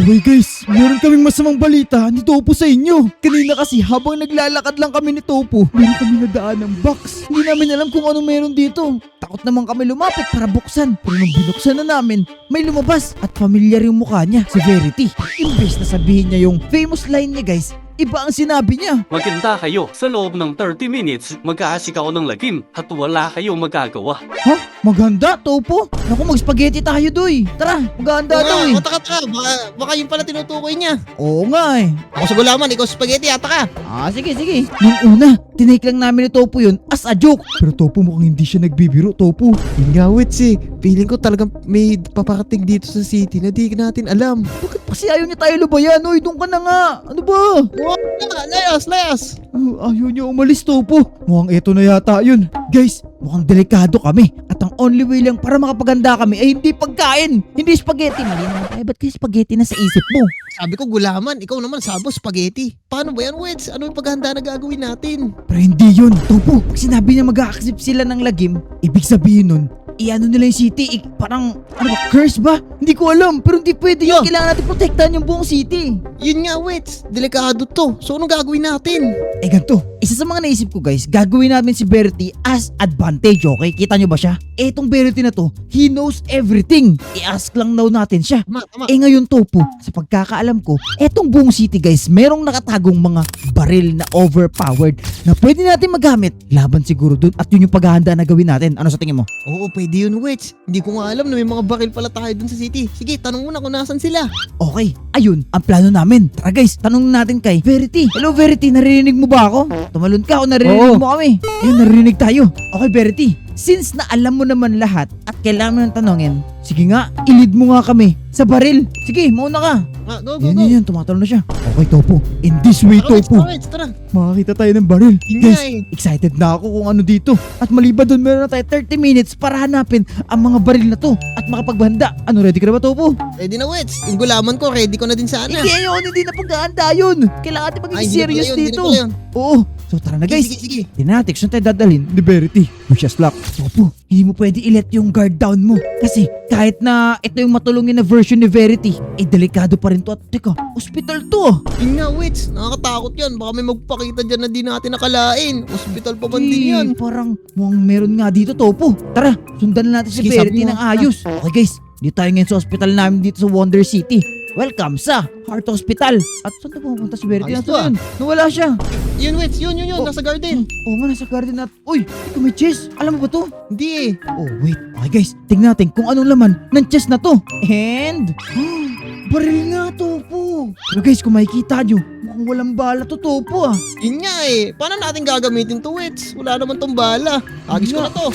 Okay guys, meron kaming masamang balita ni Topo sa inyo. Kanina kasi habang naglalakad lang kami ni Topo, meron kami nadaan ng box. Hindi namin alam kung ano meron dito. Takot naman kami lumapit para buksan. Pero nung binuksan na namin, may lumabas at familiar yung mukha niya, si Verity. Imbes na sabihin niya yung famous line niya guys, iba ang sinabi niya. Maganda kayo. Sa loob ng 30 minutes, mag-aasik ako ng lagim at wala kayong magagawa. Ha? Maganda, Topo? Naku, mag-spaghetti tayo doy. Tara, maganda daw eh. Taka. Baka yun pala tinutukoy niya. Oo nga eh. Ako sa gulaman, ikaw sa spaghetti, ata ka. Sige. Nung una, tinake lang namin ni Topo yun as a joke. Pero Topo mukhang hindi siya nagbibiro, Topo. Yun nga, Wits eh. Feeling ko talagang may paparating dito sa city na di natin alam. Bakit kasi ayaw niya tayo lubayan? Oy, doon ka na nga. Ano ba? Layas. Ayaw niya umalis, Topo. Mukhang eto na yata yun. Guys, mukhang delikado kami. At ang only way lang para makapaganda kami ay hindi pagkain. Hindi spaghetti. Mali naman tayo. Ba't kayo spaghetti na sa isip mo? Sabi ko gulaman, ikaw naman sabo spaghetti. Paano ba yan, Wits? Ano yung paghahanda na gagawin natin? Pero hindi yun, Topo. Pag sinabi niya mag-a-accept sila ng lagim, ibig sabihin nun, i-ano nila yung city, parang, ano ba, curse ba? Hindi ko alam, pero hindi pwede yun. Kailangan natin protektahan yung buong city. Yun nga, Wits. Delikado to. So, anong gagawin natin? Ganito, isa sa mga naisip ko guys, gagawin namin si Verity as advantage, okay? Kita nyo ba siya? Etong Verity na to, he knows everything. I-ask lang daw natin siya. Tama. Ngayon Topo, sa pagkakaalam ko, etong buong city guys, merong nakatagong mga baril na overpowered na pwede natin magamit laban siguro dun at yun yung paghahanda na gawin natin. Ano sa tingin mo? Oo, pwede yun, Wits. Hindi ko nga alam na may mga baril pala tayo dun sa city. Sige, tanong muna kung nasan sila. Okay, ayun, ang plano namin. Tara guys, tanong natin kay Verity. Hello Verity, naririnig mo ba ako? Tumalon ka o naririnig mo kami? Ayun, naririnig tayo. Okay Verity, since na alam mo naman lahat at kailangan mo nang tanongin, sige nga, ilid mo nga kami sa baril. Sige, mauna ka. Go. Yan, tumatalon na siya. Okay Topo, in this way Topo, Wits, tara. makakita tayo ng baril. Yun nga Guys, eh. excited na ako kung ano dito. At maliban doon, meron na tayo 30 minutes para hanapin ang mga baril na to at makapaghanda. Ano, ready ka na ba Topo? Ready na, Wits. Yung gulaman ko, ready ko na din sana. Hindi na paghahanda yun. Kailangan natin maging Ay, hindi na serious pala yun, dito. hindi na pala yun. Oo. So tara na guys. Sige. Tinatix na tayo dadalhin ni Verity. Wish us luck. Topo, hindi mo pwede i-let yung guard down mo. Kasi kahit na ito yung matulungin na version ni Verity, delikado pa rin to. At teka, hospital to. Yun nga, Wits. Nakakatakot yan. Baka may magpakita dyan na di natin nakalain. Hospital pa man din yan. Parang mukhang meron nga dito Topo. Tara, sundan na natin si Sige, Verity sabi mo. ng ayos. Okay guys, dito tayo ngayon sa hospital namin dito sa Wonder City. Welcome sa Heart Hospital. At saan na pumunta si Verity? Ayos Nasaan to, ah. yun? Nawala siya. Yun, Wits. Yun. Oh. Nasa garden. Oo nga, nasa garden na. Uy, ikaw may chest. Alam mo ba to? Hindi eh. Oh, wait. Okay guys, tingnan natin kung anong laman ng chest na to. And... baril nga, Topo. Pero guys, kung makikita nyo, mukhang walang bala to, Topo ah. Yun nga eh. Paano natin gagamitin to, Wits? Wala naman tong bala. Agis ko na to.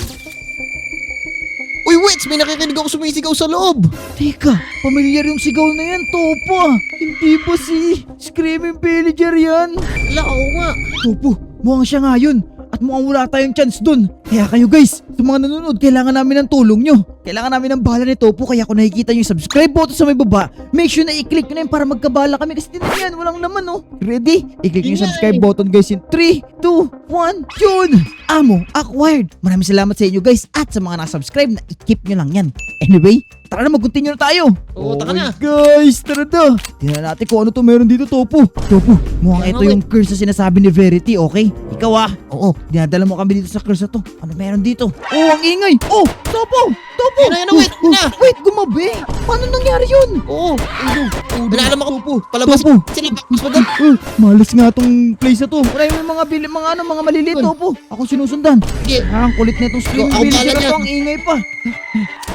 Uy, Wits! May nakikinig ako sumisigaw sa loob. Teka, pamilyar yung sigaw na yan, Topo ah. Hindi ba si Screaming Villager yan? Wala, ako nga. Topo, mukhang siya nga yun. At mukhang wala tayong chance dun. Kaya kayo guys, sa mga nanonood, kailangan namin ng tulong nyo. Kailangan namin ng bala ni Topo. Kaya kung nakikita nyo yung subscribe button sa may baba, make sure na i-click nyo na yun para magkabala kami. Kasi tinan yan, walang naman oh. Ready? I-click nyo yung subscribe button guys in 3, 2, 1, yun! Amo, acquired! Maraming salamat sa inyo guys at sa mga nakasubscribe na i-keep nyo lang yan. Anyway, tara na, mag-continue na tayo. Oo, taka na. Guys, tara na. Tingnan natin kung ano to meron dito, Topo. Topo, mukhang ito yung curse na sinasabi ni Verity, okay? Ikaw ah. Oo, dinadala mo kami dito sa curse na to. Ano meron dito? Oh, ang ingay. Oh, Topo! Topo! Yan na, wait, Oh, na. wait, gumabi. Paano nangyari yun? Oo. Nalaman ako. Palabas Topo. sila. Mas maganda. Malas nga tong place na to. Wala yung mga maliliit, Topo. Ako sinusundan. Sige. Ang kulit na itong screen Ako villager bahala na to, dyan. ang ingay pa.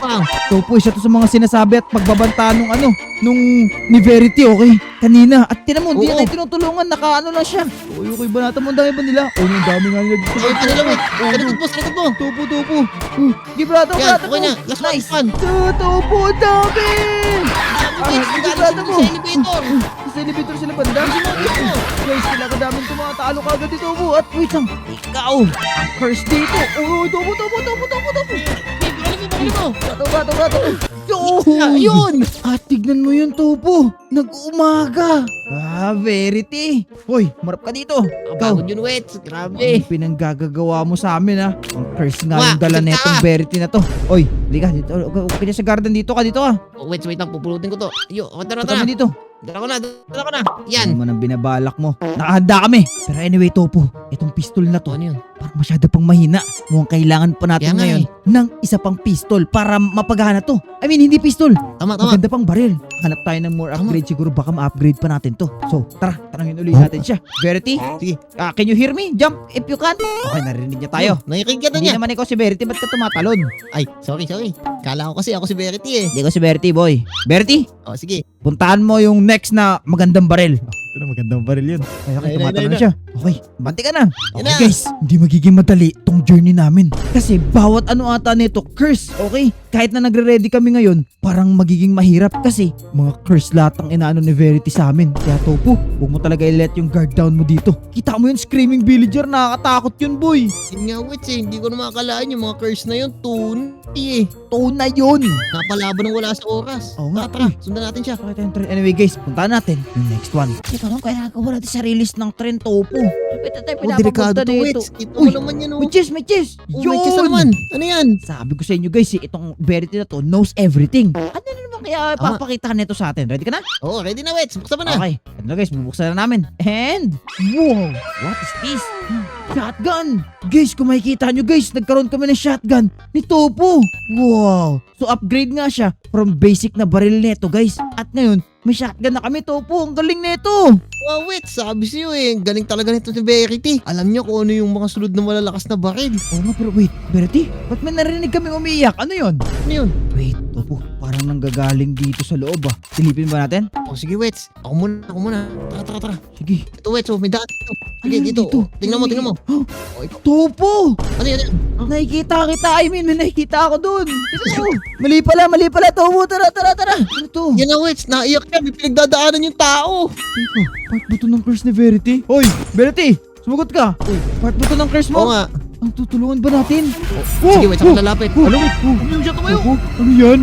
Pang. Topo, isa to sa mga sinasabi at pagbabanta nung ni Verity, okay? Kanina. At tinan mo, hindi na Oo. tayo tinutulungan. Nakaano lang siya. Okay ba natin mo? Ang dami ba nila? Oh, yung dami nga nila dito. Ay, kanila, wait. Salikod mo. Topo. Give brother, Yan, okay na. Last one, Nice. last one. Topo, ang dami! Wait, sige, galing brother sila mo. sa elevator. Sa elevator sila ba? Dami guys, sila kadaming tumatalo kagad dito po. At wait lang, ikaw, ang curse dito. Oh, Topo. Balik mo. Gato. Ayun! At tignan mo yun, Topo. Nag-umaga. Verity. Hoy, marap ka dito. Ikaw, Pagod yun, Wets. Grabe. ano pinanggagawa mo sa amin, ha? Ang curse nga yung dala Wah, netong kita. Verity na to. Oy, halika dito. Huwag ka dyan sa garden. Dito ka, dito ka. Oh, wait lang. Pupulutin ko to. Ayun, tara, Punta tara. kami dito. Dala ko na. Yan. Ano man ang binabalak mo? Nakahanda kami. Pero anyway, Topo, itong pistol na to, Ano yun? parang masyado pang mahina. Mukhang kailangan pa natin Kaya nga ngayon ng isa pang pistol para mapagana to. I mean, hindi pistol. Tama. Maganda pang baril. Hanap tayo ng more Tama. upgrade siguro. Baka ma-upgrade pa natin to. So, tara, tanongin ulit natin siya. Verity? Sige. Can you hear me? Jump if you can. Okay, narinig niya tayo. Nakikinig ka na Hindi niya. naman ikaw si Verity. Ba't ka tumatalon? Ay, sorry. Kala ko kasi ako si Verity eh. Hindi ko si Verity, boy. Verity, Oh, sige. puntahan mo yung next na magandang baril. Ito na, magandang baril yun. Okay, tumatalon na siya. Okay, banti ka na. Yan Okay na. guys, hindi magiging madali tong journey namin. Kasi bawat ano ata nito, curse. Okay? Kahit na nagre-ready kami ngayon, parang magiging mahirap. Kasi mga curse lahat ang inaano ni Verity sa amin. Kaya Topo, huwag mo talaga i-let yung guard down mo dito. Kita mo yun, screaming villager, nakakatakot yun, boy. Yun nga, Wets eh. Hindi ko na makakalaan yung mga curse na yun. Tunti eh. Tone na yun. Napalaban ng wala sa oras. Oo nga. Tara, sundan natin siya. Anyway guys, puntahan natin yung next one. Ito lang, kaya nagawa natin sa release ng trend, Topo. Ito tayo Oh, delikado pinapapunta to, dito. Wets. Kita mo Uy, naman yan, oh. May chest, may chest. Oh, may chest na naman. Ano yan? Sabi ko sa inyo guys, itong Verity na to knows everything. Ano na naman kaya Tama. papakita nito sa atin? Ready ka na? Oh, ready na, Wets. Buksan mo na. Okay. Ito na guys, bubuksan na namin. And, wow, what is this? Shotgun! Guys, kung makikita nyo guys, nagkaroon kami ng shotgun ni Topo. Wow! So upgrade nga siya from basic na baril neto guys. At ngayon, may shotgun na kami, Topo. Ang galing neto. Wow, Wets. Sabi sa'yo eh. Galing talaga nito si Verity. Alam niyo kung ano yung mga sunod na malalakas na baril. Oo nga, pero wait, Verity, ba't may narinig kami umiiyak? Ano yon? Ano yun? Wait, Topo, parang nanggagaling dito sa loob ah. Silipin ba natin? Oh, sige, Wets. Ako muna. Tara. Sige. Ito, Wets. Oh, may daan dito. Sige, Ano dito. dito? Oh, tingnan mo. Oh, ito. Topo! Ano yan? Nakikita kita, I mean, may nakikita ako dun. Ito mo. Mali pala, Topo. Tara. Ano to? Yan na, Wets. Naiyak ka. May pinagdadaanan yung tao. Teka, part ba to ng curse ni Verity? Hoy, Verity! Sumagot ka! Uy, part ba to ng curse mo? Oo nga. Ang tutulungan ba natin? Sige, Wets. Ako lalapit. Ano? Ano siya tumayo? Ano yan?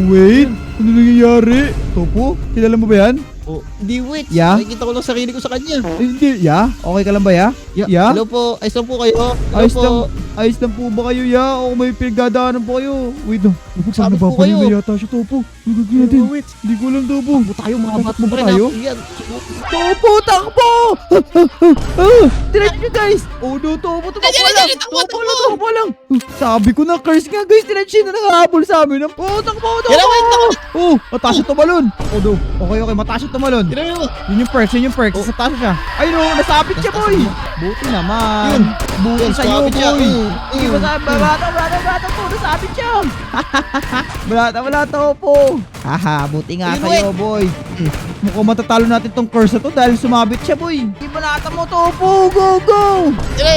Wait, ano nangyayari? Topo, kilala mo ba yan? Oh, hindi, Wets. Yeah? Nakikita ko lang sarili ko sa kanya. Ay, hindi, ya? Okay ka lang ba, ya? Ya? Hello po. Ayos lang po kayo. Hello Ayos po. ayos lang po ba kayo, ya? O may pinagdadaanan po kayo? Wait, no. Sabi po Napapanin kayo. na yata siya, Topo. Nagagawin natin. Oh, Wets. Hindi ko alam, Topo. Tayo, mga bat mo Takbo tayo? Yan. Topo, takbo! Tinanin nyo, guys! Oh no, Topo, tumakbo lang! Tumakbo lang! Sabi ko na, curse nga, guys! Tinanin na nangahabol sa amin. Oh, takbo! Yan ang wait, Oh, mataas yung tumalon! Oh no, okay, mataas yung tumalon. Tira mo. Yun yung perks. Oh. Sa taas siya. Ay no, nasabit siya, boy! Buti naman. Buti Yun, sa'yo, sumabit siya. boy! Hindi ba sa bata po, nasabit siya! Wala, Topo! Haha, buti nga Ayun, sa'yo, boy! Mukhang matatalo natin tong curse na to dahil sumabit siya, boy! Di ba nata mo, Topo? Go! Tira.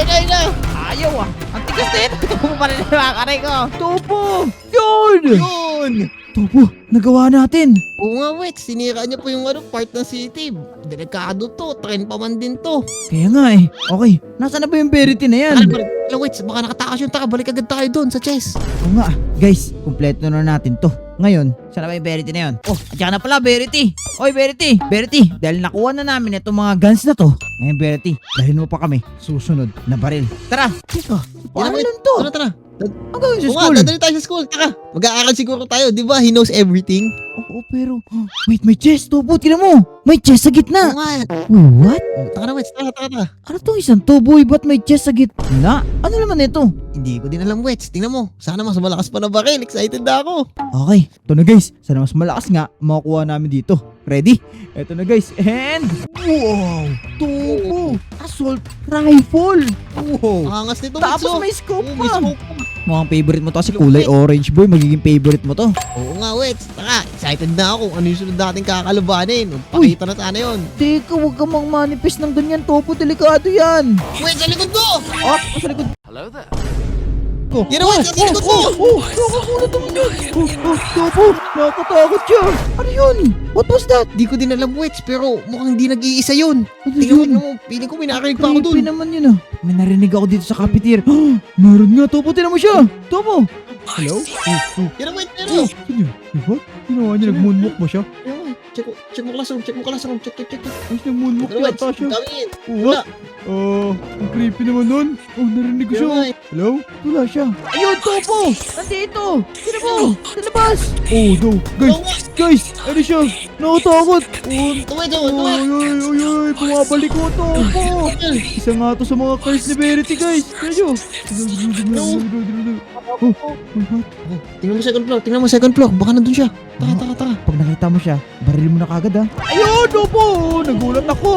Ayaw ah! Ang tigas din! Topo pa rin nakakaray ko! Topo! Yun! Yun. Topo, nagawa natin! Oo nga, Wets. Sinira niya po yung part ng city. Delikado to. Trend pa man din to. Kaya nga eh. Okay, nasaan na ba yung Verity na yan? Hello, Wets. Baka nakatakas yung taka. Balik agad tayo doon sa chest. Oo nga, guys, kumpleto na natin to. Ngayon, saan na ba yung Verity na yun? Oh, at saka na pala, Verity! Oy, Verity, dahil nakuha na namin itong mga guns na to, ngayon, Verity, dahil mo pa kami, susunod na baril. Tara! Teka, paano Wait. lang to? Tara. Ang gawin sa Oo nga, school? dadali tayo sa school. Taka. Mag-aaral siguro tayo. Di ba? He knows everything. Oo, pero, wait, may chest, Topo, tinan mo! May chest sa Oo gitna! nga. What? Oh, taka na, Wets. Taka. Ano tong isang to, boy? Ba't may chest sa gitna? Ano naman ito? Hindi ko din alam, Wets. Tingnan mo. Sana mas malakas pa na baril. Excited na ako. Okay, ito na guys. Sana mas malakas nga makukuha namin dito. Ready? Ito na guys. And, wow! Topo! Assault rifle! Wow! Angas nito, Wets. Tapos oh. may scope Oo, may pa! scope. Mukhang favorite mo to kasi kulay orange, boy. Magiging favorite mo to. Oo nga, Wets. Taka. Excited na ako. Ano yung sunod natin kakalabanin. Pakita na sana yun. Teka, huwag ka mang manifest ng ganyan, Topo. Delikado yan. Wets, sa likod mo! Oh, sa likod ko. Yan na, Wets. Sa likod mo! Nakakulat naman yun. Topo, nakakatakot siya. Ano yun? What was that? Di ko din alam, Wets. Pero mukhang di nag-iisa yun. Ano Tingnan mo. Piling ko may nakarinig pa ako Creepy dun. naman yun ah. May narinig ako dito sa cafeteria. Meron nga, Topo. Tinan mo siya. Topo. Hello? Yan na, Wets. Pero. Sino? What? Ginawa niya, nag-moonwalk ba siya? Ayun, check mo classroom, check. Ay, nag-moonwalk Ito, Wets, yata siya. dami yan. What? Ang creepy naman nun. Oh, narinig ko siya. Ayun, ay. Hello? Wala siya. Ayun, Topo! Nandito! Sino mo? Sa labas! Oh, no. Guys, ano siya? Nakatakot. Oh, Tuwid. Ay, bumabalik ko, Topo. Isa nga to sa mga curse ni Verity, guys. Kaya Tingnan mo second floor, baka nandun siya. Taka. Pag nakita mo siya, baril mo na kagad, ha? Ayun, Topo! Nagulat ako!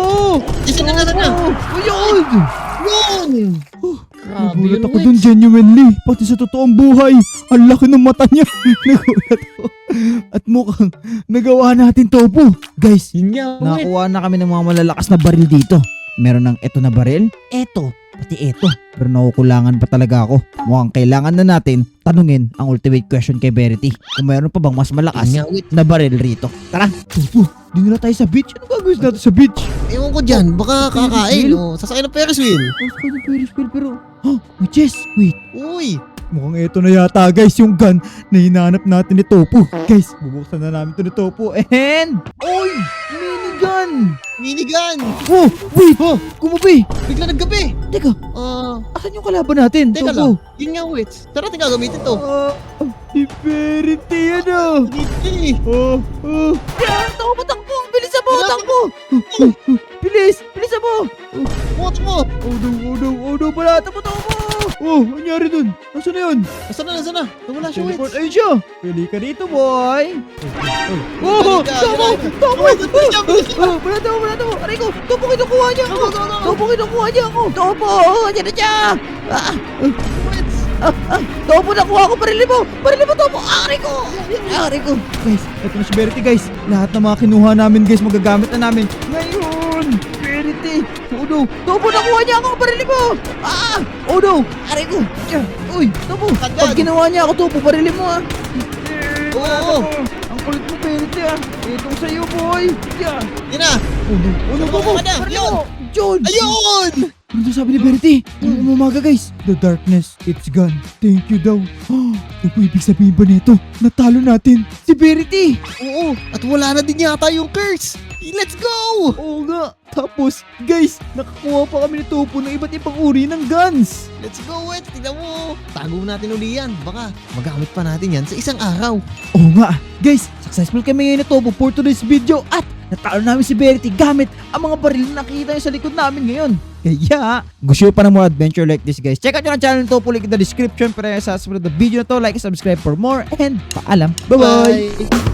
Isa na. Ayun! Yun! Grabe Nagulat yun, ako Wets. dun, genuinely. Pati sa totoong buhay. Ang laki ng mata niya. Nagulat ako. At mukhang nagawa natin, Topo. Guys, Yun nga, Wets. nakakuha na kami ng mga malalakas na baril dito. Meron ng eto na baril, eto, pati eto. Pero nakukulangan pa talaga ako. Mukhang kailangan na natin tanungin ang ultimate question kay Verity. Kung meron pa bang mas malakas Yun nga, Wets. na baril rito. Tara, Topo, dinala tayo sa beach. Ano gagawin natin sa beach? Ewan ko dyan, baka kakain. O, sasakay ng Ferris wheel. Mas ka ng Ferris wheel pero... may chest! Wait, Uy, mukhang eto na yata guys yung gun na hinahanap natin ni Topo. Guys, bubuksan na namin to ni Topo and... Oy! Minigun! minigun. Oh! Wait! Kumabi! Bigla naggabi. Teka, asan yung kalaban natin? Teka Topo? lang. Yun nga, Wets. Tara, natin gagamitin to. Si Verity ano? Hindi. Takbo! Bilisan mo! Takbo! Bilis! Bilisan mo! Watch mo. Oh no! Pala! Takbo! Oh! Anyari dun? Nasaan na yun? Nasaan na? Nawala siya, Teleport, Wets. ayun siya! Pili ka dito, boy! Oh! Topo! Wala mo! Aray ko! Topo, kinukuha niya ako! Topo! Yan na siya! Topo, nakuha ko! Barili mo, Topo! Aray ko! Guys, eto na si Verity, guys. Lahat ng mga kinuha namin, guys, magagamit na namin. Ngayon! Verity! Oh no! Topo, nakuha niya ako! Barili mo! Oh no! Aray ko! Uy! Topo! Pag ginawa niya ako, Topo, barili mo, ah! Oo. Ang kulit mo, Verity, ah! Itong sa'yo, boy! Yeah! Yun na. Oh no, Topo! Tama na, Barili yun. mo! John! Ayun! Ano sabi ni Verity? Umaga, guys. The darkness, it's gone. Thank you daw. Ano po ibig sabihin ba nito? Natalo natin si Verity. Oo. At wala na din yata yung curse. Let's go! Oo nga. Tapos, guys, nakakuha pa kami ni Topo ng iba't ibang uri ng guns. Let's go, Wets. Tignan mo. Tago natin uli yan. Baka magamit pa natin yan sa isang araw. Oo nga. Guys, successful kami ngayon ni Topo for today's video at natalo namin si Verity gamit ang mga baril na nakikita nyo sa likod namin ngayon. Kaya, gusto nyo pa ng more adventure like this, guys, check out nyo ang channel ni Topo, link in the description. Para sa susunod na video na to, like and subscribe for more and paalam. Bye-bye! Bye.